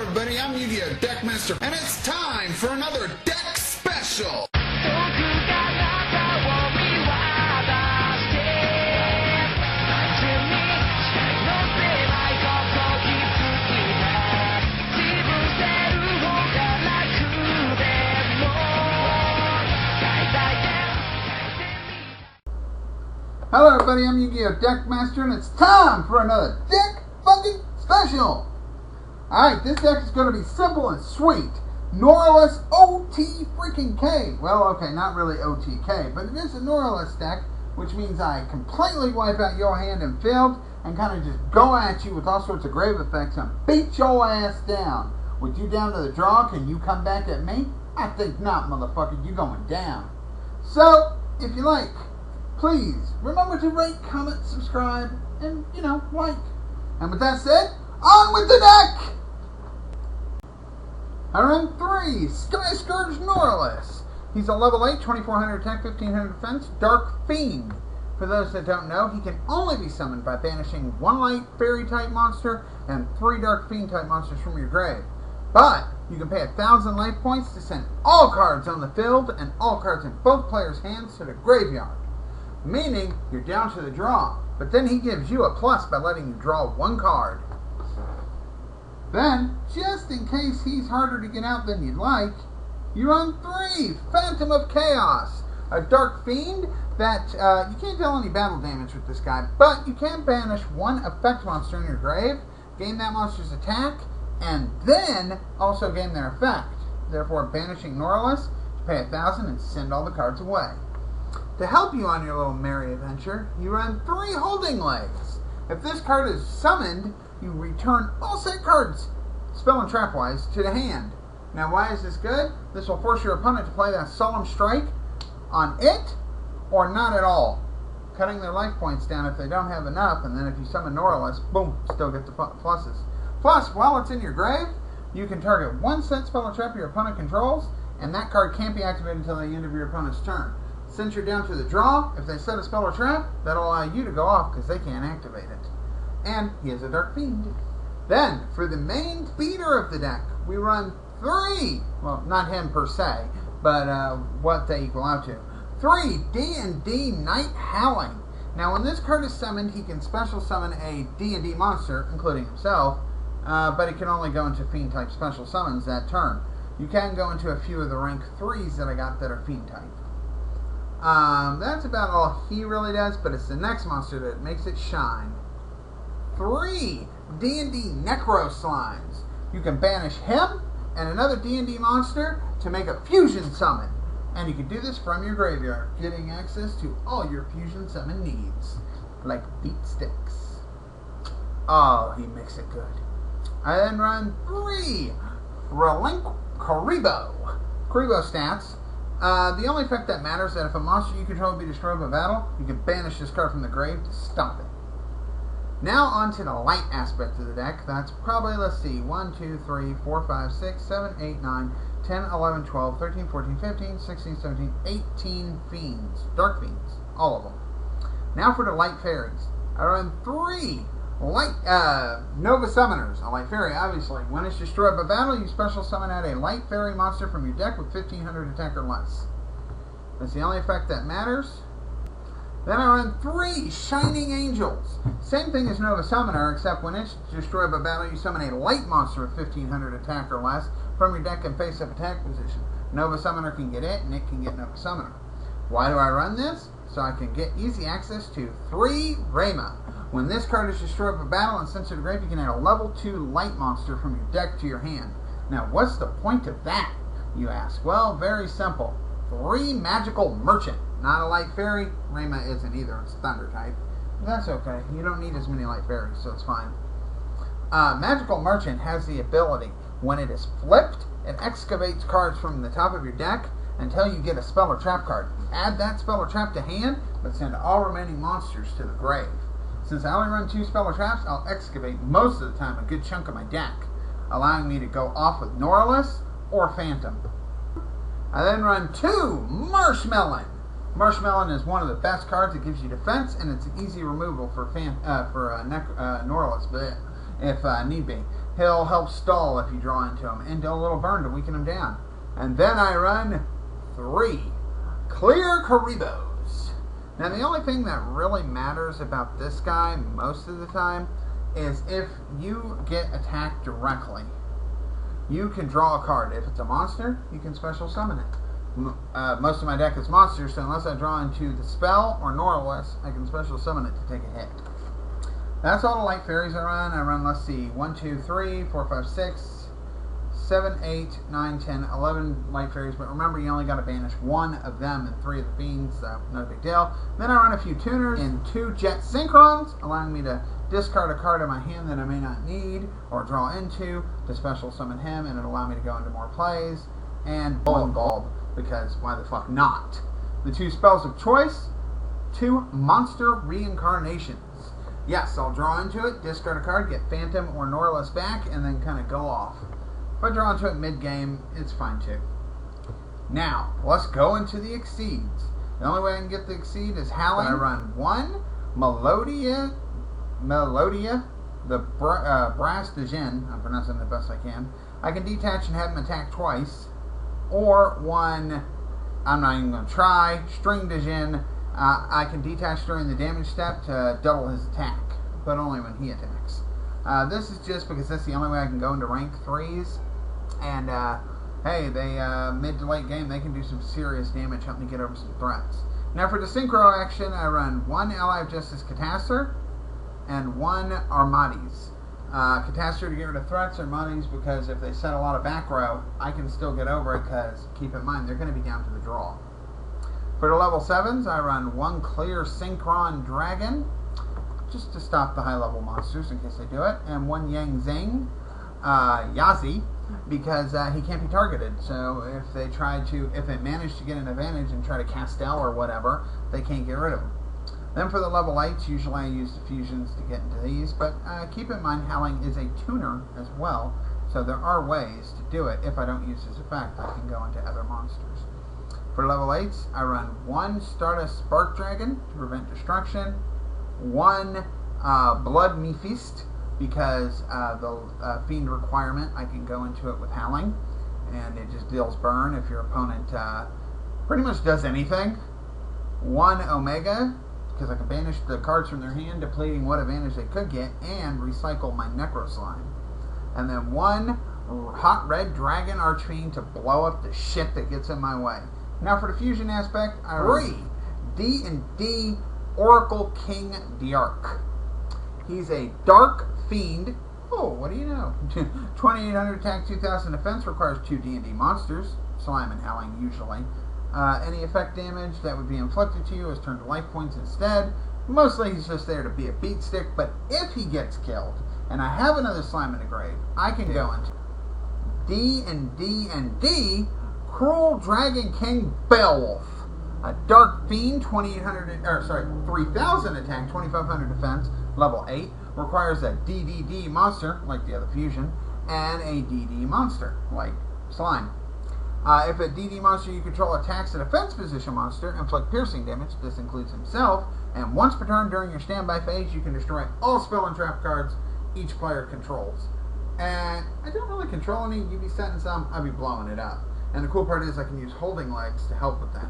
everybody, I'm Yu-Gi-Oh! Deckmaster, and it's time for another deck special! Hello everybody, I'm Yu-Gi-Oh! Deckmaster, and it's time for another deck fucking special! Alright, this deck is going to be simple and sweet. Norleras OT freaking K. Well, okay, not really OTK, but it is a Norleras deck, which means I completely wipe out your hand and field, and kind of just go at you with all sorts of grave effects and beat your ass down. With you down to the draw, can you come back at me? I think not, motherfucker, you going down. So, if you like, please remember to rate, comment, subscribe, and, like. And with that said, on with the deck! I run 3, Sky Scourge Norleras. He's a level 8, 2400 attack, 1500 defense, Dark Fiend. For those that don't know, he can only be summoned by banishing 1 light fairy type monster and 3 Dark Fiend type monsters from your grave. But you can pay 1,000 life points to send all cards on the field and all cards in both players' hands to the graveyard. Meaning, you're down to the draw, but then he gives you a plus by letting you draw 1 card. Then, just in case he's harder to get out than you'd like, you run 3, Phantom of Chaos, a Dark Fiend that, you can't deal any battle damage with this guy, but you can banish 1 effect monster in your grave, gain that monster's attack, and then also gain their effect. Therefore, banishing Norleras, pay 1,000 and send all the cards away. To help you on your little merry adventure, you run 3 Holding Legs. If this card is summoned, you return all set cards, spell and trap wise, to the hand. Now why is this good? This will force your opponent to play that Solemn Strike on it, or not at all, cutting their life points down if they don't have enough, and then if you summon Norleras, boom, still get the pluses. Plus, while it's in your grave, you can target 1 set spell or trap your opponent controls, and that card can't be activated until the end of your opponent's turn. Since you're down to the draw, if they set a spell or trap, that'll allow you to go off because they can't activate it. And he is a Dark Fiend. Then, for the main speeder of the deck, we run 3, well, not him per se, but what they equal out to. 3 D&D NITE Howling. Now, when this card is summoned, he can special summon a D&D monster, including himself, but he can only go into Fiend-type special summons that turn. You can go into a few of the rank 3s that I got that are Fiend-type. That's about all he really does, but it's the next monster that makes it shine. 3 D&D Necro Slimes. You can banish him and another D&D monster to make a fusion summon. And you can do this from your graveyard, getting access to all your fusion summon needs, like beat sticks. Oh, he makes it good. I then run 3 Karibo. Karibo stats. The only effect that matters is that if a monster you control be destroyed by battle, you can banish this card from the grave to stop it. Now on to the light aspect of the deck. That's probably, let's see, 1, 2, 3, 4, 5, 6, 7, 8, 9, 10, 11, 12, 13, 14, 15, 16, 17, 18 Fiends. Dark Fiends. All of them. Now for the light fairies. I run 3 light Nova Summoners. A light fairy, obviously. When it's destroyed by battle, you special summon out a light fairy monster from your deck with 1500 attack or less. That's the only effect that matters. Then I run 3 Shining Angels. Same thing as Nova Summoner, except when it's destroyed by battle, you summon a light monster with 1500 attack or less from your deck in face-up attack position. Nova Summoner can get it, and it can get Nova Summoner. Why do I run this? So I can get easy access to 3 Rayma. When this card is destroyed by battle and sent to the grave, you can add a level 2 light monster from your deck to your hand. Now, what's the point of that, you ask? Well, very simple. 3 Magical Merchant. Not a light fairy. Rayma isn't either. It's thunder type. But that's okay. You don't need as many light fairies, so it's fine. Magical Merchant has the ability, when it is flipped, it excavates cards from the top of your deck until you get a spell or trap card. Add that spell or trap to hand, but send all remaining monsters to the grave. Since I only run 2 spell or traps, I'll excavate most of the time a good chunk of my deck, allowing me to go off with Norleras or Phantom. I then run 2 Marshmelon. Marshmelon is one of the best cards. It gives you defense, and it's an easy removal for Norleras, if need be. He'll help stall if you draw into him, and do a little burn to weaken him down. And then I run 3 Clear Karibos. Now the only thing that really matters about this guy most of the time is if you get attacked directly, you can draw a card. If it's a monster, you can special summon it. Most of my deck is monsters, so unless I draw into the spell or Norleras, I can special summon it to take a hit. That's all the light fairies I run. I run, let's see, 1, 2, 3, 4, 5, 6, 7, 8, 9, 10, 11 light fairies, but remember you only got to banish 1 of them and 3 of the fiends, so no big deal. Then I run a few tuners and 2 jet synchrons, allowing me to discard a card in my hand that I may not need or draw into to special summon him, and it'll allow me to go into more plays. And Bowling Bulb, because why the fuck not? The 2 spells of choice, 2 monster reincarnations. Yes, I'll draw into it, discard a card, get Phantom or Norleras back, and then kind of go off. If I draw into it mid-game, it's fine too. Now, let's go into the Exceeds. The only way I can get the Exceed is Howling. I run 1 Melodia, the Brass de Jin. I'm pronouncing it the best I can. I can detach and have him attack twice. Or 1, I'm not even going to try, String de Jin. I can detach during the damage step to double his attack, but only when he attacks. This is just because that's the only way I can go into rank 3s. And, hey, they, mid to late game, they can do some serious damage, help me get over some threats. Now for the Synchro action, I run 1 Ally of Justice Catastor and 1 Armades. Catastor to get rid of threats, Armades because if they set a lot of back row, I can still get over it because, keep in mind, they're going to be down to the draw. For the level 7s, I run 1 Clear Synchron Dragon, just to stop the high level monsters in case they do it, and 1 Yang Zing Yazi, because he can't be targeted. So if they manage to get an advantage and try to Castel or whatever, they can't get rid of him. Then for the level 8s, usually I use diffusions to get into these, but keep in mind Howling is a tuner as well, so there are ways to do it. If I don't use his effect, I can go into other monsters. For level 8s, I run 1 Stardust Spark Dragon to prevent destruction, 1 Blood Mephist, because the Fiend requirement, I can go into it with Howling, and it just deals burn if your opponent pretty much does anything. 1 Omega, because I can banish the cards from their hand, depleting what advantage they could get, and recycle my Necro Slime. And then 1 Hot Red Dragon Archfiend to blow up the shit that gets in my way. Now for the fusion aspect, I run 3 D&D Oracle King Diark. He's a Dark Fiend. Oh, what do you know? 2800 attack, 2000 defense, requires 2 D&D monsters, Slime and Howling usually. Any effect damage that would be inflicted to you is turned to life points instead. Mostly he's just there to be a beat stick, but if he gets killed, and I have another Slime in the grave, I can go into D&D Cruel Dragon King Beowulf. A Dark Fiend, 3000 attack, 2500 defense, level 8, requires a DDD monster, like the other fusion, and a DD monster, like Slime. If a DD monster you control attacks a defense position monster, inflict piercing damage, this includes himself, and once per turn during your standby phase, you can destroy all spell and trap cards each player controls. And I don't really control any, you be setting some, I'll be blowing it up. And the cool part is I can use holding legs to help with that.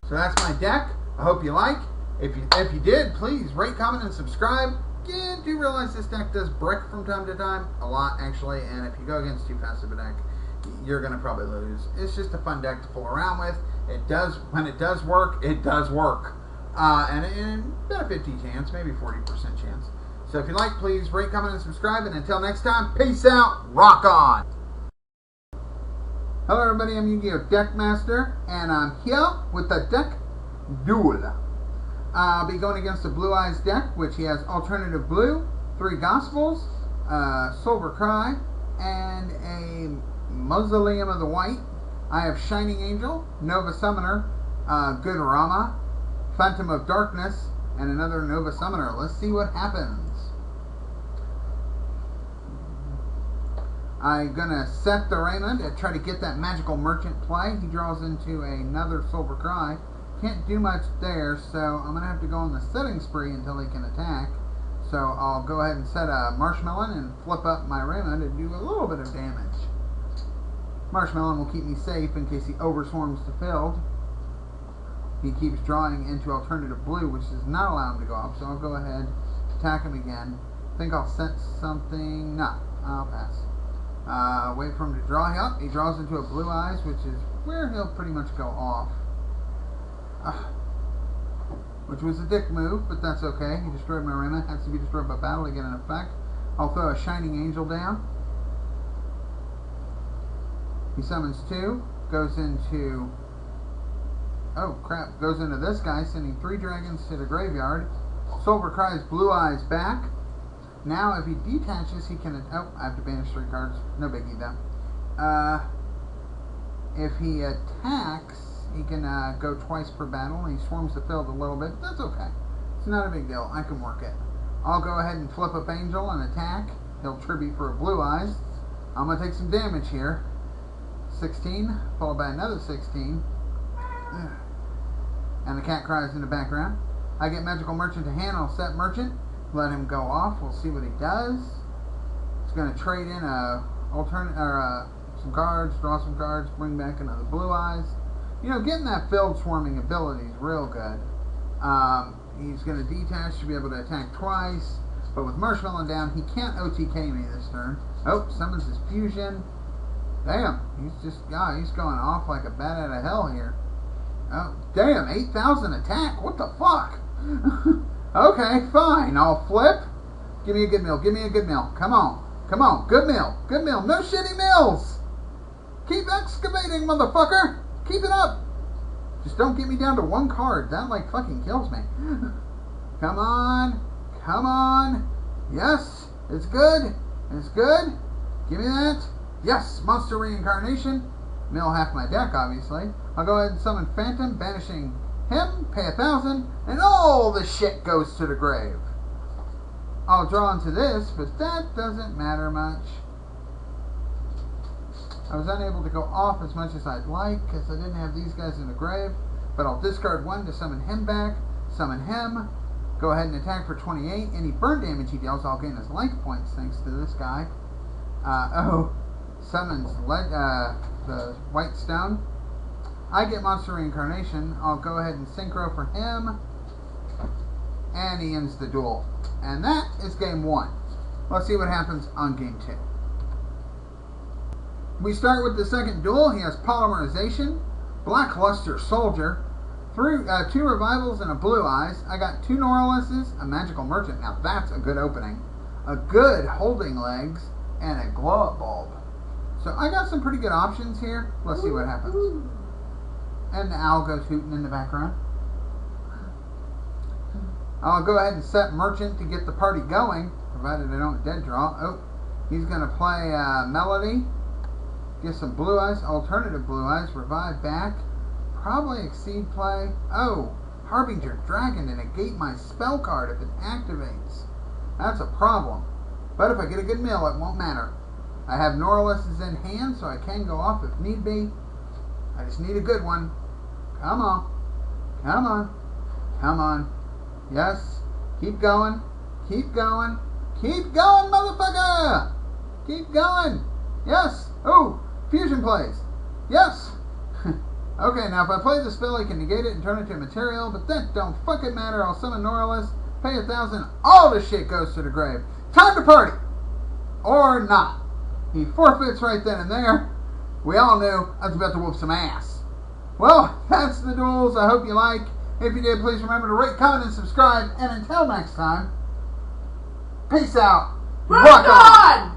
So that's my deck. I hope you like. If you did, please rate, comment, and subscribe. Yeah, do realize this deck does brick from time to time. A lot, actually. And if you go against too fast of a deck, you're going to probably lose. It's just a fun deck to fool around with. It does, when it does work, it does work. And about a 50 chance, maybe 40% chance. So if you like, please rate, comment, and subscribe. And until next time, peace out. Rock on. Hello everybody, I'm Yu-Gi-Oh! Deckmaster, and I'm here with the deck duel. I'll be going against the Blue Eyes deck, which he has Alternative Blue, 3 Gospels, Silver Cry, and a Mausoleum of the White. I have Shining Angel, Nova Summoner, Good Rama, Phantom of Darkness, and another Nova Summoner. Let's see what happens. I'm going to set the Raymond and try to get that Magical Merchant play. He draws into another Silver Cry. Can't do much there, so I'm going to have to go on the setting spree until he can attack. So I'll go ahead and set a Marshmallow and flip up my Rama to do a little bit of damage. Marshmallow will keep me safe in case he overswarms the field. He keeps drawing into alternative blue, which does not allow him to go up. So I'll go ahead, attack him again. I think I'll set something. No, I'll pass. Wait for him to draw. He draws into a blue eyes, which is where he'll pretty much go off. Which was a dick move, but that's okay. He destroyed my Rama. Has to be destroyed by battle to get an effect. I'll throw a Shining Angel down. He summons 2. Goes into... Oh, crap. Goes into this guy, sending 3 dragons to the graveyard. Silver cries Blue Eyes back. Now, if he detaches, he can... Oh, I have to banish 3 cards. No biggie, though. If he attacks... He can go twice per battle, and he swarms the field a little bit. That's okay. It's not a big deal. I can work it. I'll go ahead and flip up Angel and attack. He'll tribute for a Blue Eyes. I'm going to take some damage here. 16, followed by another 16. And the cat cries in the background. I get Magical Merchant to hand. I'll set Merchant. Let him go off. We'll see what he does. He's going to trade in some cards, draw some cards, bring back another Blue Eyes. You know, getting that field swarming ability is real good. He's going to detach to be able to attack twice, but with Marshmallow down, he can't OTK me this turn. Oh, summons his fusion. Damn, he's going off like a bat out of hell here. Oh, damn, 8,000 attack. What the fuck? Okay, fine. I'll flip. Give me a good mill. Give me a good mill. Come on. Come on. Good mill. Good mill. No shitty mills. Keep excavating, motherfucker. Keep it up. Just don't get me down to 1 card. That, like, fucking kills me. Come on. Come on. Yes. It's good. It's good. Give me that. Yes. Monster Reincarnation. Mill half my deck, obviously. I'll go ahead and summon Phantom, banishing him, pay 1,000, and all the shit goes to the grave. I'll draw into this, but that doesn't matter much. I was unable to go off as much as I'd like because I didn't have these guys in the grave. But I'll discard 1 to summon him back. Summon him. Go ahead and attack for 28. Any burn damage he deals, I'll gain his life points thanks to this guy. Summons the White Stone. I get Monster Reincarnation. I'll go ahead and Synchro for him. And he ends the duel. And that is game 1. Let's see what happens on game 2. We start with the second duel. He has Polymerization, Blackluster Soldier, 2 Revivals, and a Blue Eyes. I got 2 Norleras, a Magical Merchant. Now that's a good opening. A good Holding Legs, and a Glow-Up Bulb. So I got some pretty good options here. Let's see what happens. And the owl goes hooting in the background. I'll go ahead and set Merchant to get the party going, provided I don't dead draw. Oh, he's going to play Melody. Get some Blue Eyes, alternative Blue Eyes, revive back. Probably Exceed play. Oh, Harbinger Dragon to negate my spell card if it activates. That's a problem. But if I get a good mill, it won't matter. I have Norleras in hand, so I can go off if need be. I just need a good one. Come on. Come on. Come on. Yes. Keep going. Keep going. Keep going, motherfucker! Keep going. Yes. Oh. Fusion plays. Yes. Okay, now if I play the spell, I can negate it and turn it to material, but that don't fucking matter. I'll summon Norleras, pay 1,000, all the shit goes to the grave. Time to party! Or not. He forfeits right then and there. We all knew I was about to whoop some ass. Well, that's the duels. I hope you like. If you did, please remember to rate, comment, and subscribe. And until next time, peace out. Rock on!